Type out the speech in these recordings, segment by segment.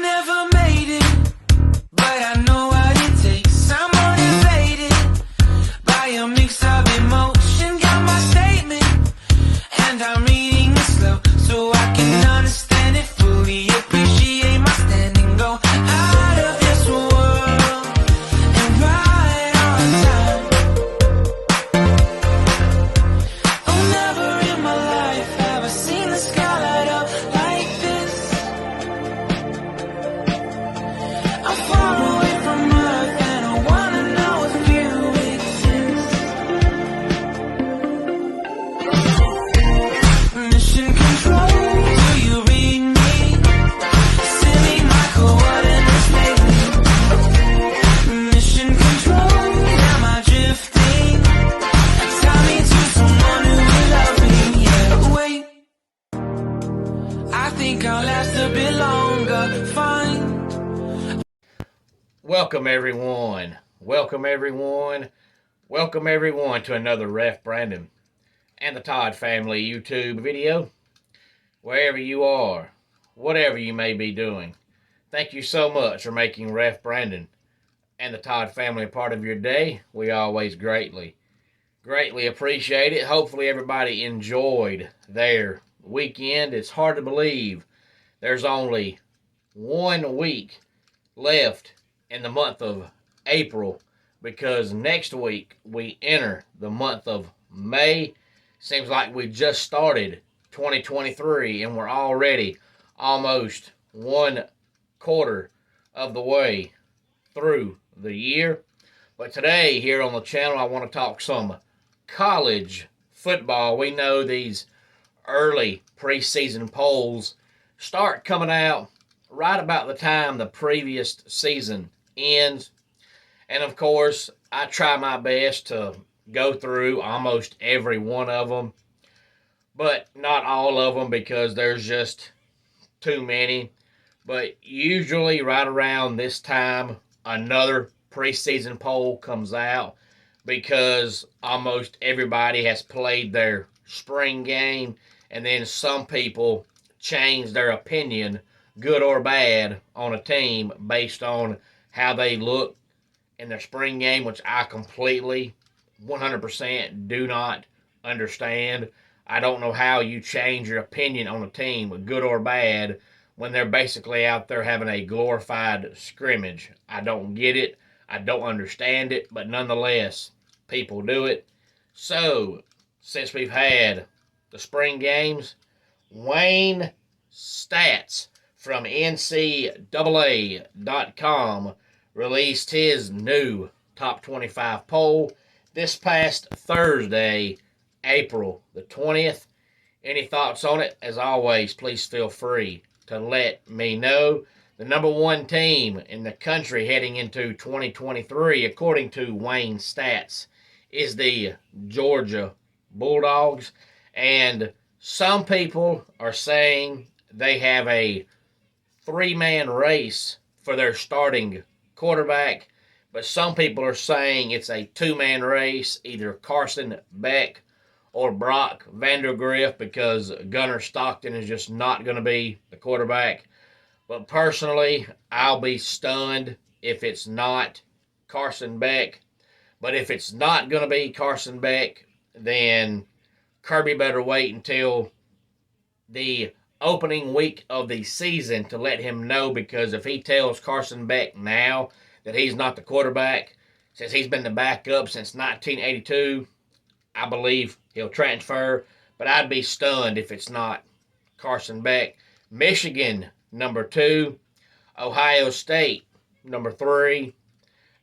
never made it, but I know what it takes. I'm motivated by a mix of emotion. Got my statement, and I'm reading it slow so I can understand it fully. Appreciate my standing, go out of this world and right on time. Oh, never in my life have I seen the sky light up like this. I'm far away from Earth and I wanna know if you exist. Mission control, do you read me? Send me my coordinates lately. Mission control, am I drifting? Tie me to someone who will love me, yeah. Wait, I think I'll last a bit longer, fine. Welcome everyone. Welcome everyone. Welcome everyone to another Ref Brandon and the Todd family YouTube video. Wherever you are, whatever you may be doing, thank you so much for making Ref Brandon and the Todd family a part of your day. We always greatly appreciate it. Hopefully everybody enjoyed their weekend. It's hard to believe there's only 1 week left in the month of April, because next week we enter the month of May. Seems like we just started 2023 and we're already almost 1/4 of the way through the year. But today here on the channel I want to talk some college football. We know these early preseason polls start coming out right about the time the previous season ends. And of course, I try my best to go through almost every one of them, but not all of them because there's just too many. But usually right around this time, another preseason poll comes out because almost everybody has played their spring game, and then some people change their opinion, good or bad, on a team based on how they look in their spring game, which I completely 100% do not understand. I don't know how you change your opinion on a team, good or bad, when they're basically out there having a glorified scrimmage. I don't get it. I don't understand it, but nonetheless, people do it. So, since we've had the spring games, Wayne Stats from NCAA.com released his new top 25 poll this past Thursday, April the 20th. Any thoughts on it? As always, please feel free to let me know. The number 1 team in the country heading into 2023, according to Wayne Stats, is the Georgia Bulldogs. And some people are saying they have a 3-man race for their starting quarterback, but some people are saying it's a 2-man race, either Carson Beck or Brock Vandagriff, because Gunnar Stockton is just not going to be the quarterback. But personally, I'll be stunned if it's not Carson Beck. But if it's not going to be Carson Beck, then Kirby better wait until the opening week of the season to let him know, because if he tells Carson Beck now that he's not the quarterback, since he's been the backup since 1982, I believe he'll transfer. But I'd be stunned if it's not Carson Beck. Michigan, number 2. Ohio State, number 3.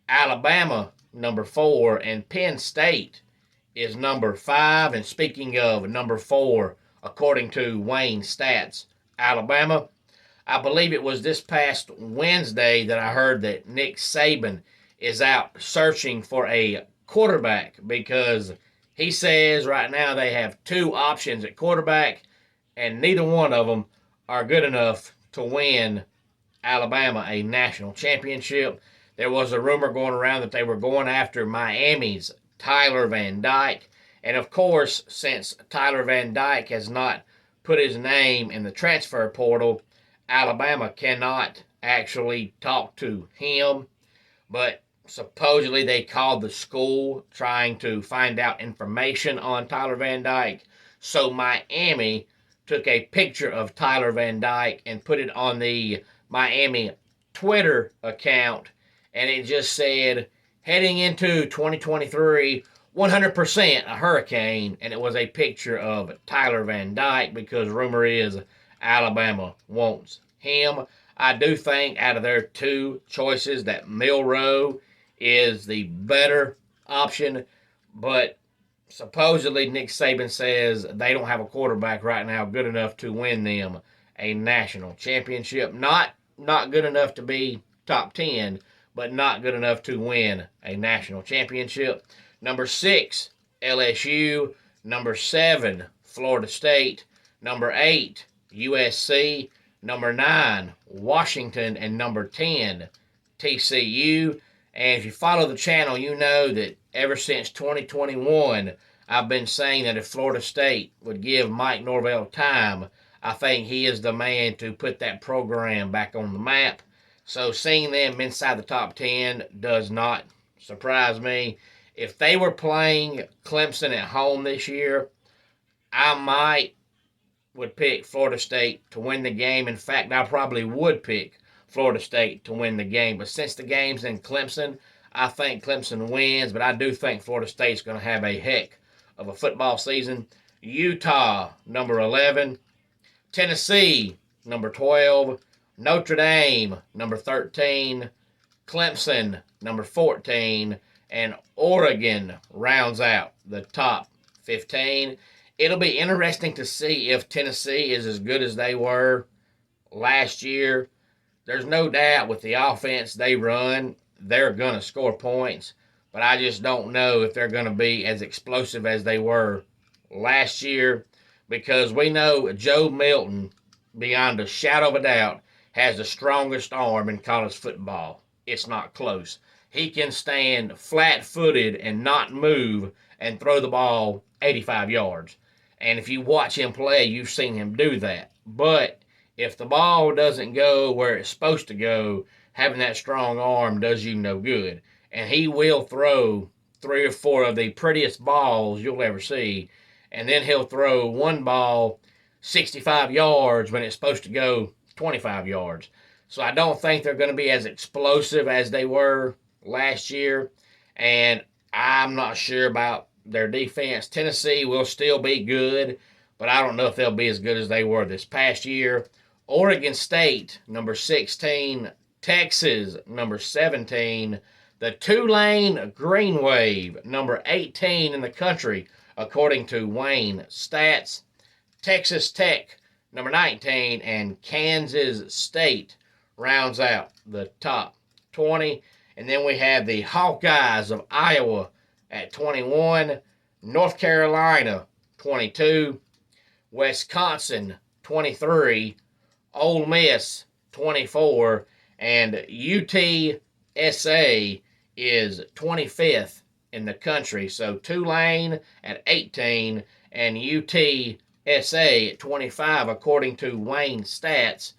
Alabama, number 4. And Penn State is number 5. And speaking of number 4, according to Wayne Stats, Alabama, I believe it was this past Wednesday that I heard that Nick Saban is out searching for a quarterback, because he says right now they have 2 options at quarterback and neither one of them are good enough to win Alabama a national championship. There was a rumor going around that they were going after Miami's Tyler Van Dyke. And of course, since Tyler Van Dyke has not put his name in the transfer portal, Alabama cannot actually talk to him, but supposedly they called the school trying to find out information on Tyler Van Dyke. So Miami took a picture of Tyler Van Dyke and put it on the Miami Twitter account, and it just said, heading into 2023, 100% a hurricane, and it was a picture of Tyler Van Dyke because rumor is Alabama wants him. I do think out of their two choices that Milroe is the better option, but supposedly Nick Saban says they don't have a quarterback right now good enough to win them a national championship. Not good enough to be top 10, but not good enough to win a national championship. Number 6, LSU. Number 7, Florida State. Number 8, USC. Number 9, Washington. And number 10, TCU. And if you follow the channel, you know that ever since 2021, I've been saying that if Florida State would give Mike Norvell time, I think he is the man to put that program back on the map. So seeing them inside the top 10 does not surprise me. If they were playing Clemson at home this year, I would pick Florida State to win the game. In fact, I probably would pick Florida State to win the game. But since the game's in Clemson, I think Clemson wins. But I do think Florida State's going to have a heck of a football season. Utah, number 11. Tennessee, number 12. Notre Dame, number 13. Clemson, number 14. And Oregon rounds out the top 15. It'll be interesting to see if Tennessee is as good as they were last year. There's no doubt with the offense they run, they're going to score points. But I just don't know if they're going to be as explosive as they were last year, because we know Joe Milton, beyond a shadow of a doubt, has the strongest arm in college football. It's not close. He can stand flat-footed and not move and throw the ball 85 yards. And if you watch him play, you've seen him do that. But if the ball doesn't go where it's supposed to go, having that strong arm does you no good. And he will throw 3 or 4 of the prettiest balls you'll ever see. And then he'll throw one ball 65 yards when it's supposed to go 25 yards. So I don't think they're going to be as explosive as they were last year. And I'm not sure about their defense. Tennessee will still be good, but I don't know if they'll be as good as they were this past year. Oregon State, number 16. Texas, number 17. The Tulane Green Wave, number 18 in the country, according to Wayne Stats. Texas Tech, number 19. And Kansas State rounds out the top 20. And then we have the Hawkeyes of Iowa at 21. North Carolina, 22. Wisconsin, 23. Ole Miss, 24. And UTSA is 25th in the country. So Tulane at 18 and UTSA at 25, according to Wayne Stats.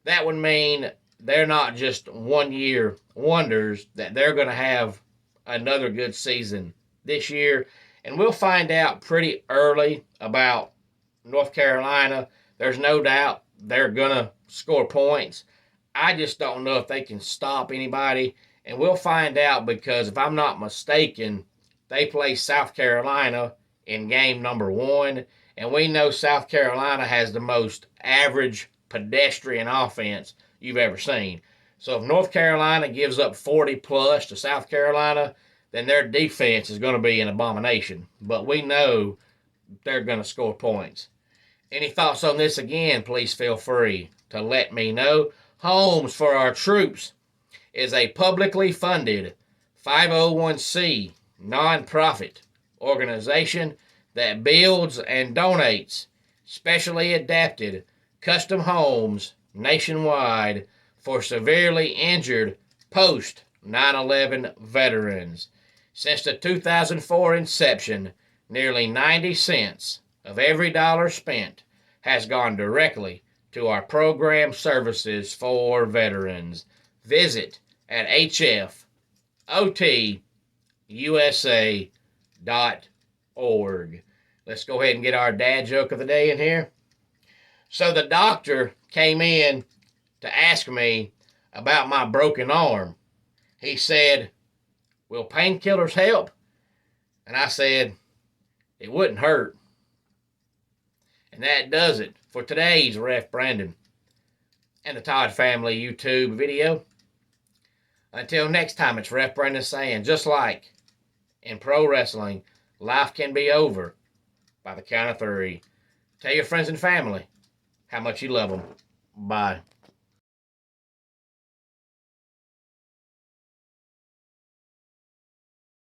That would mean they're not just one-year wonders, that they're going to have another good season this year. And we'll find out pretty early about North Carolina. There's no doubt they're going to score points. I just don't know if they can stop anybody. And we'll find out, because if I'm not mistaken, they play South Carolina in game number 1. And we know South Carolina has the most average pedestrian offense you've ever seen. So if North Carolina gives up 40 plus to South Carolina, then their defense is going to be an abomination. But we know they're going to score points. Any thoughts on this again, please feel free to let me know. Homes for Our Troops is a publicly funded 501c nonprofit organization that builds and donates specially adapted custom homes nationwide for severely injured post 9/11 veterans. Since the 2004 inception, nearly 90 cents of every dollar spent has gone directly to our program services for veterans. Visit at hfotusa.org. Let's go ahead and get our dad joke of the day in here. So the doctor came in to ask me about my broken arm. He said, "Will painkillers help?" And I said, "It wouldn't hurt." And that does it for today's Ref Brandon and the Todd Family YouTube video. Until next time, it's Ref Brandon saying, just like in pro wrestling, life can be over by the count of 3. Tell your friends and family how much you love them. Bye.